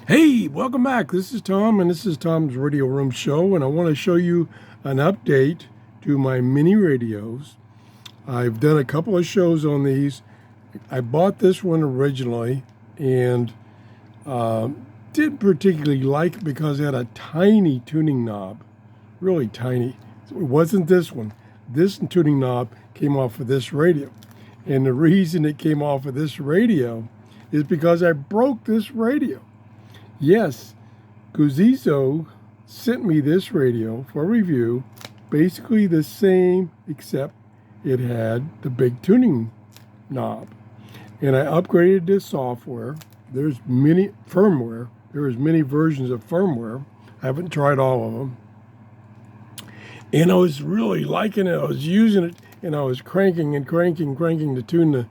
Hey, welcome back. This is Tom, and this is Tom's Radio Room Show, and I want to show you an update to my mini radios. I've done a couple of shows on these. I bought this one originally and didn't particularly like it because it had a tiny tuning knob, really tiny. It wasn't this one. This tuning knob came off of this radio, and the reason it came off of this radio is because I broke this radio. Yes, GOOZEEZOO sent me this radio for review, basically the same except it had the big tuning knob. And I upgraded this software. There's many firmware. There's many versions of firmware. I haven't tried all of them. And I was really liking it. I was using it and I was cranking to tune the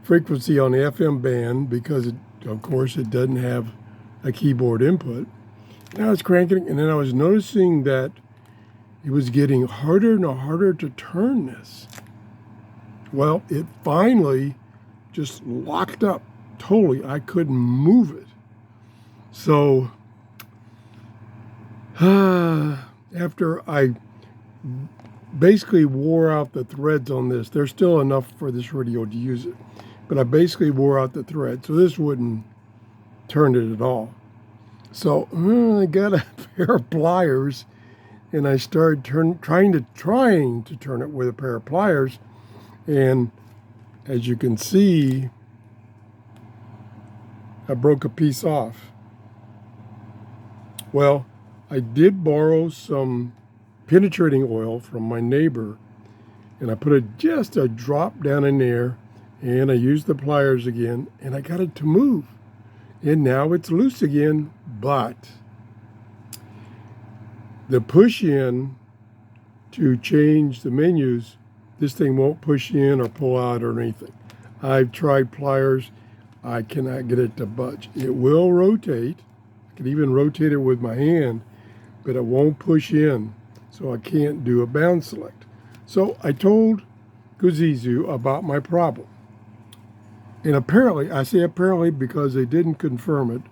frequency on the FM band because, of course, it doesn't have a keyboard input. And I was cranking, and then I was noticing that it was getting harder and harder to turn this. Well, it finally just locked up totally. I couldn't move it. So after I basically wore out the threads on this, there's still enough for this radio to use it, but I basically wore out the thread, so this wouldn't turn it at all. So I got a pair of pliers, and I started trying to turn it with a pair of pliers, and as you can see, I broke a piece off. Well, I did borrow some penetrating oil from my neighbor, and I put just a drop down in there, and I used the pliers again, and I got it to move. And now it's loose again, but the push in to change the menus, this thing won't push in or pull out or anything. I've tried pliers. I cannot get it to budge. It will rotate. I can even rotate it with my hand, but it won't push in, so I can't do a bound select. So I told GOOZEEZOO about my problem. And apparently, I say apparently because they didn't confirm it,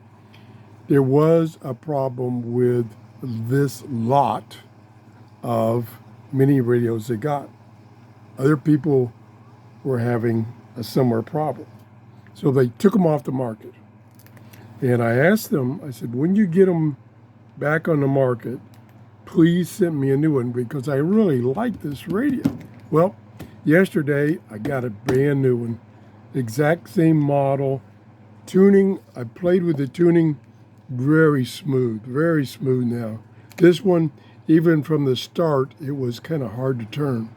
there was a problem with this lot of mini radios they got. Other people were having a similar problem. So they took them off the market. And I asked them, I said, when you get them back on the market, please send me a new one because I really like this radio. Well, yesterday I got a brand new one. Exact same model. Tuning, I played with the tuning, very smooth now. This one, even from the start, it was kind of hard to turn.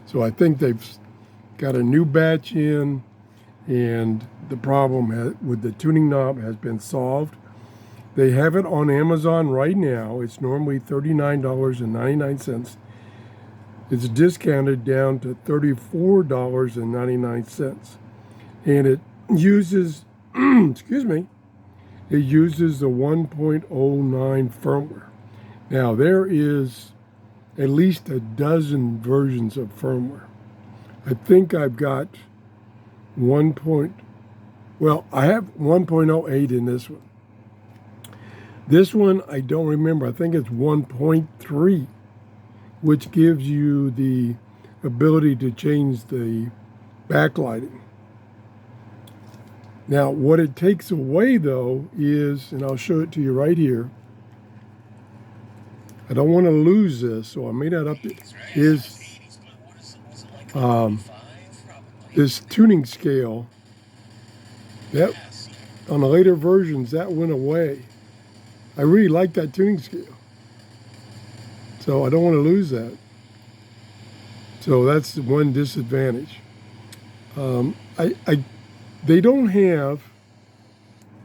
So I think they've got a new batch in, and the problem with the tuning knob has been solved. They have it on Amazon right now. It's normally $39.99. It's discounted down to $34.99. And it uses, excuse me, it uses the 1.09 firmware. Now, there is at least a dozen versions of firmware. I think I've got I have 1.08 in this one. This one, I don't remember. I think it's 1.3, which gives you the ability to change the backlighting. Now, what it takes away, though, is, and I'll show it to you right here. I don't want to lose this, so I made that up. Is this tuning scale. That on the later versions, that went away. I really like that tuning scale, so I don't want to lose that. So that's one disadvantage. They don't have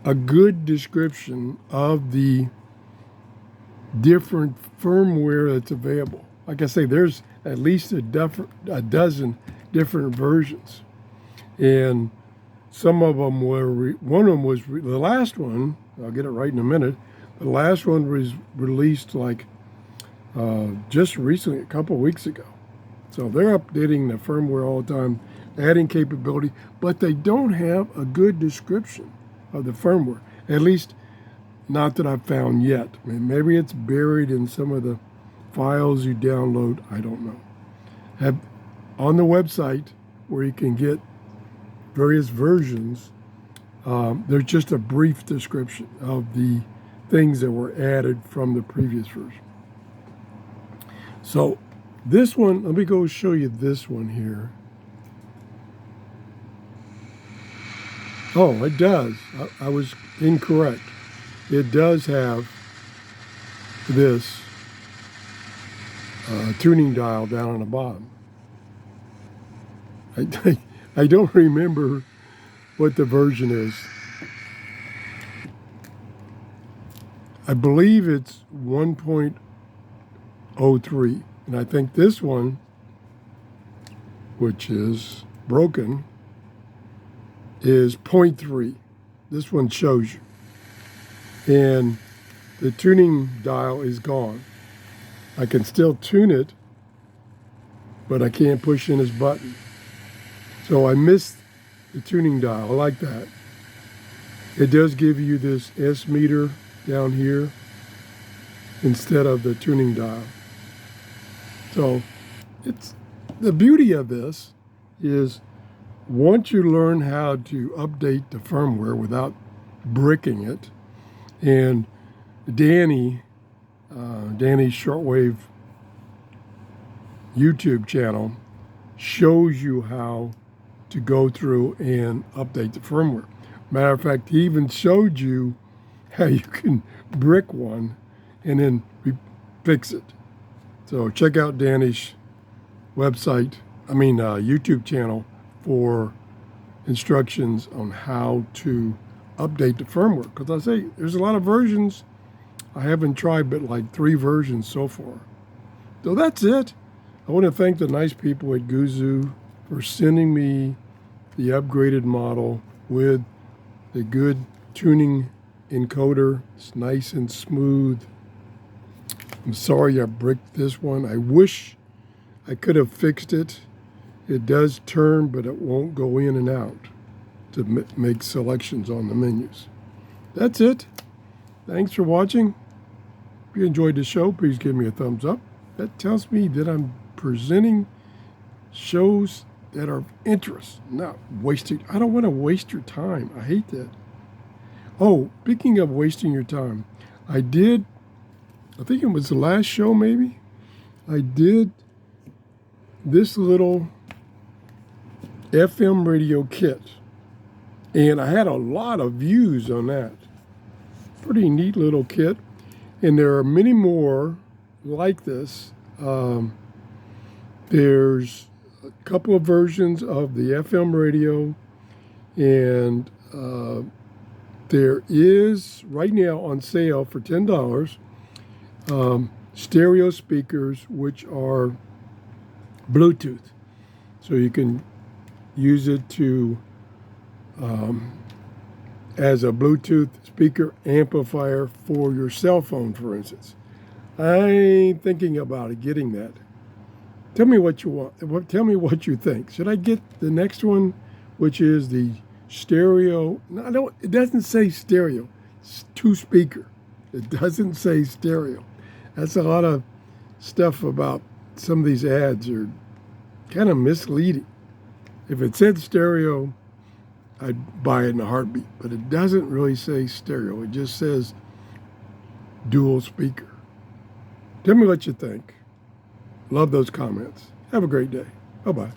a good description of the different firmware that's available. Like I say, there's at least a dozen different versions. And some of them were, one of them was, the last one, I'll get it right in a minute, the last one was released like just recently, a couple of weeks ago. So they're updating the firmware all the time, adding capability, but they don't have a good description of the firmware. At least Not that I've found yet. I mean, maybe it's buried in some of the files you download. I don't know. Have on the website where you can get various versions, there's just a brief description of the things that were added from the previous version. So this one, let me go show you this one here. Oh, it does. I was incorrect. It does have this tuning dial down on the bottom. I don't remember what the version is. I believe it's 1.03, and I think this one, which is broken, is 0.3. This one shows you. And the tuning dial is gone. I can still tune it, but I can't push in his button. So I missed the tuning dial. I like that. It does give you this S meter down here instead of the tuning dial. So it's the beauty of this is once you learn how to update the firmware without bricking it, and Danny's Shortwave YouTube channel shows you how to go through and update the firmware. Matter of fact, he even showed you how you can brick one and then fix it. So check out Danny's YouTube channel for instructions on how to update the firmware. Because I say there's a lot of versions. I haven't tried but like 3 versions so far. So that's it. I want to thank the nice people at GOOZEEZOO for sending me the upgraded model with the good tuning encoder. It's nice and smooth. I'm sorry I bricked this one. I wish I could have fixed it. It does turn, but it won't go in and out to make selections on the menus. That's it. Thanks for watching. If you enjoyed the show, please give me a thumbs up. That tells me that I'm presenting shows that are of interest, not wasting. I don't want to waste your time. I hate that. Oh, speaking of wasting your time, I think it was the last show maybe, I did this little FM radio kit. And I had a lot of views on that. Pretty neat little kit. And there are many more like this. There's a couple of versions of the FM radio. And there is, right now on sale for $10, stereo speakers, which are Bluetooth. So you can use it to as a Bluetooth speaker amplifier for your cell phone, for instance. I'm thinking about it, getting that. Tell me what you want. Tell me what you think. Should I get the next one, which is the stereo? No, it doesn't say stereo. It's 2-speaker. It doesn't say stereo. That's a lot of stuff about some of these ads are kind of misleading. If it said stereo, I'd buy it in a heartbeat, but it doesn't really say stereo. It just says dual speaker. Tell me what you think. Love those comments. Have a great day. Bye-bye.